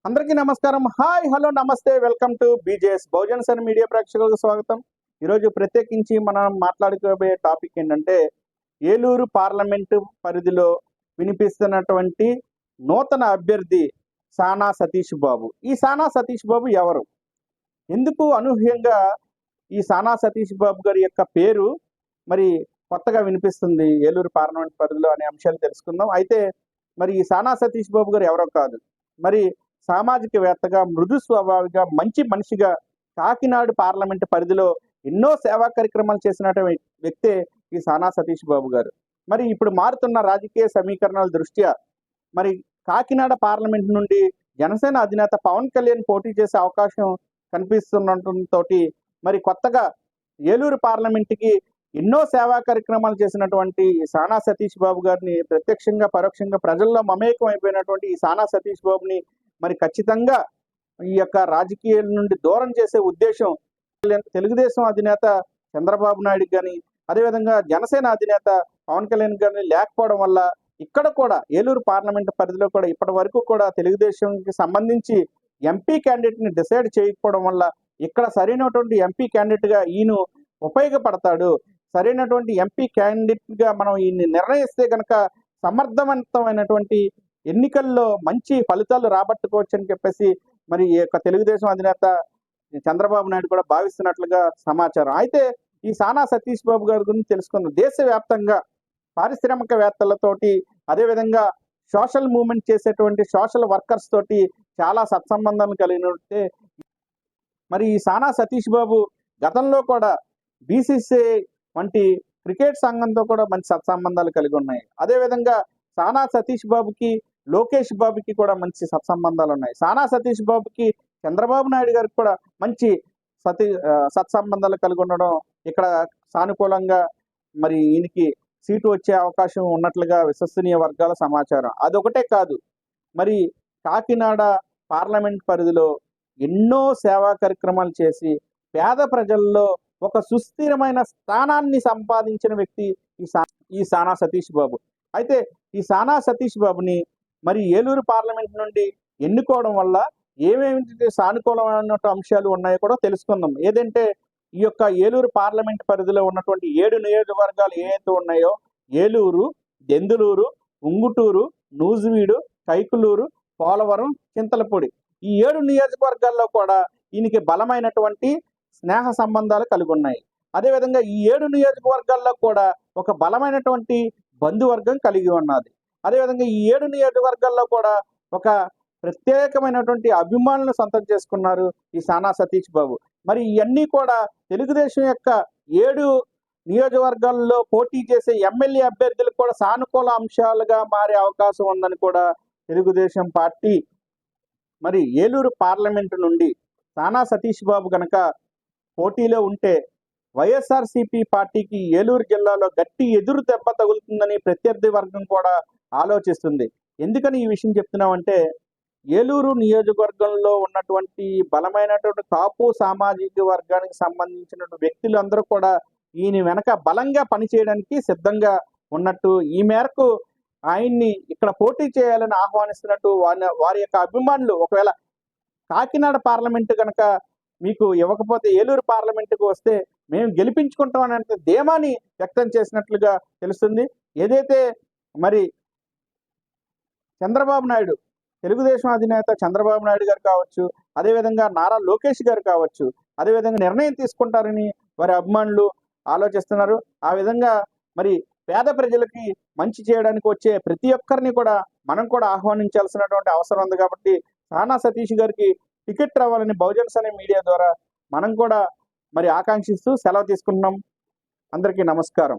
అందరికీ నమస్కారం. Hi, hello, నమస్తే. Welcome to BJS Bahujan Sun Media ప్రేక్షకులకు స్వాగతం. ఈరోజు ప్రత్యేకించి మనం మాట్లాడుకోబోయే టాపిక్ ఏంటంటే, ఏలూరు పార్లమెంటు పరిధిలో వినిపిస్తున్నటువంటి నూతన అభ్యర్థి సానా సతీష్ బాబు. ఈ సానా సతీష్ బాబు ఎవరు? ఎందుకు అనూహ్యంగా ఈ సానా సతీష్ బాబు గారి యొక్క పేరు మరి కొత్తగా వినిపిస్తుంది ఏలూరు పార్లమెంట్ పరిధిలో అనే అంశాలు తెలుసుకుందాం. అయితే మరి ఈ సానా సతీష్ బాబు గారు ఎవరో కాదు, మరి సామాజికవేత్తగా, మృదు స్వభావిగా, మంచి మనిషిగా కాకినాడ పార్లమెంటు పరిధిలో ఎన్నో సేవా కార్యక్రమాలు చేసినటువంటి వ్యక్తే ఈ సానా సతీష్ బాబు గారు. మరి ఇప్పుడు మారుతున్న రాజకీయ సమీకరణాల దృష్ట్యా మరి కాకినాడ పార్లమెంట్ నుండి జనసేన అధినేత పవన్ కళ్యాణ్ పోటీ చేసే అవకాశం కనిపిస్తుండటంతో మరి కొత్తగా ఏలూరు పార్లమెంటుకి ఎన్నో సేవా కార్యక్రమాలు చేసినటువంటి సానా సతీష్ బాబు గారిని ప్రత్యక్షంగా పరోక్షంగా ప్రజల్లో మమేకం అయిపోయినటువంటి ఈ సానా సతీష్ బాబుని మరి ఖచ్చితంగా ఈ యొక్క రాజకీయాల నుండి దూరం చేసే ఉద్దేశం తెలుగుదేశం అధినేత చంద్రబాబు నాయుడు కానీ, అదేవిధంగా జనసేన అధినేత పవన్ కళ్యాణ్ గారిని లేకపోవడం వల్ల ఇక్కడ కూడా ఏలూరు పార్లమెంట్ పరిధిలో కూడా ఇప్పటి వరకు కూడా తెలుగుదేశంకి సంబంధించి ఎంపీ క్యాండిడేట్ని డిసైడ్ చేయకపోవడం వల్ల ఇక్కడ సరైనటువంటి ఎంపీ క్యాండిడేట్గా ఈయన ఉపయోగపడతాడు, సరైనటువంటి ఎంపీ క్యాండిడేట్గా మనం ఈయన్ని నిర్ణయిస్తే కనుక సమర్థవంతమైనటువంటి ఎన్నికల్లో మంచి ఫలితాలు రాబట్టుకోవచ్చు అని చెప్పేసి మరి ఈ యొక్క తెలుగుదేశం అధినేత చంద్రబాబు నాయుడు కూడా భావిస్తున్నట్లుగా సమాచారం. అయితే ఈ సానా సతీష్ బాబు గారి గురించి తెలుసుకుందాం. దేశవ్యాప్తంగా పారిశ్రామికవేత్తలతోటి, అదేవిధంగా సోషల్ మూవ్మెంట్ చేసేటువంటి సోషల్ వర్కర్స్ తోటి చాలా సత్సంబంధాలు కలిగినట్టే మరి ఈ సానా సతీష్ బాబు గతంలో కూడా బీసీసీఐ వంటి క్రికెట్ సంఘంతో కూడా మంచి సత్సంబంధాలు కలిగి ఉన్నాయి. అదేవిధంగా సానా సతీష్ బాబుకి లోకేష్ బాబుకి కూడా మంచి సత్సంబంధాలు ఉన్నాయి. సానా సతీష్ బాబుకి చంద్రబాబు నాయుడు గారికి కూడా మంచి సత్సంబంధాలు కలిగి ఉండడం ఇక్కడ సానుకూలంగా మరి ఈయనకి సీటు వచ్చే అవకాశం ఉన్నట్లుగా విశ్వసనీయ వర్గాల సమాచారం. అదొకటే కాదు, మరి కాకినాడ పార్లమెంట్ పరిధిలో ఎన్నో సేవా కార్యక్రమాలు చేసి పేద ప్రజల్లో ఒక సుస్థిరమైన స్థానాన్ని సంపాదించిన వ్యక్తి ఈ సానా సతీష్ బాబు. అయితే ఈ సానా సతీష్ బాబుని మరి ఏలూరు పార్లమెంట్ నుండి ఎన్నుకోవడం వల్ల ఏమేమి సానుకూలమైన అంశాలు ఉన్నాయో కూడా తెలుసుకుందాం. ఏదంటే ఈ యొక్క ఏలూరు పార్లమెంట్ పరిధిలో ఉన్నటువంటి 7 నియోజకవర్గాలు ఏవైతే ఉన్నాయో, ఏలూరు, దెందులూరు, ఉంగుటూరు, నూజివీడు, కైకులూరు, పోలవరం, చింతలపూడి, ఈ 7 నియోజకవర్గాల్లో కూడా ఈయనకి బలమైనటువంటి స్నేహ సంబంధాలు కలిగి ఉన్నాయి. అదేవిధంగా ఈ 7 నియోజకవర్గాల్లో కూడా ఒక బలమైనటువంటి బంధువర్గం కలిగి ఉన్నది. అదేవిధంగా ఈ 7 నియోజకవర్గాల్లో కూడా ఒక ప్రత్యేకమైనటువంటి అభిమానులను సొంతం చేసుకున్నారు ఈ సానా సతీష్ బాబు. మరి ఇవన్నీ కూడా తెలుగుదేశం యొక్క 7 నియోజకవర్గాల్లో పోటీ చేసే ఎమ్మెల్యే అభ్యర్థులకు కూడా సానుకూల అంశాలుగా మారే అవకాశం ఉందని కూడా తెలుగుదేశం పార్టీ మరి ఏలూరు పార్లమెంటు నుండి సానా సతీష్ బాబు కనుక పోటీలో ఉంటే వైఎస్ఆర్సీపీ పార్టీకి ఏలూరు జిల్లాలో గట్టి ఎదురు దెబ్బ తగులుతుందని ప్రత్యర్థి వర్గం కూడా ఆలోచిస్తుంది. ఎందుకని ఈ విషయం చెప్తున్నామంటే, ఏలూరు నియోజకవర్గంలో ఉన్నటువంటి బలమైనటువంటి కాపు సామాజిక వర్గానికి సంబంధించిన వ్యక్తులందరూ కూడా ఈయన వెనక బలంగా పనిచేయడానికి సిద్ధంగా ఉన్నట్టు, ఈ మేరకు ఆయన్ని ఇక్కడ పోటీ చేయాలని ఆహ్వానిస్తున్నట్టు వారి యొక్క అభిమానులు ఒకవేళ కాకినాడ పార్లమెంటు కనుక మీకు ఇవ్వకపోతే ఏలూరు పార్లమెంటుకు వస్తే మేము గెలిపించుకుంటామనే ధీమాని వ్యక్తం చేసినట్లుగా తెలుస్తుంది. ఏదైతే మరి చంద్రబాబు నాయుడు, తెలుగుదేశం అధినేత చంద్రబాబు నాయుడు గారు కావచ్చు, అదేవిధంగా నారా లోకేష్ గారు కావచ్చు, అదేవిధంగా నిర్ణయం తీసుకుంటారని వారి అభిమానులు ఆలోచిస్తున్నారు. ఆ విధంగా మరి పేద ప్రజలకి మంచి చేయడానికి వచ్చే ప్రతి ఒక్కరిని కూడా మనం కూడా ఆహ్వానించాల్సినటువంటి అవసరం ఉంది. కాబట్టి సానా సతీష్ గారికి టికెట్ రావాలని బహుజన్స్ అనే మీడియా ద్వారా మనం కూడా మరి ఆకాంక్షిస్తూ సెలవు తీసుకుంటున్నాం. అందరికీ నమస్కారం.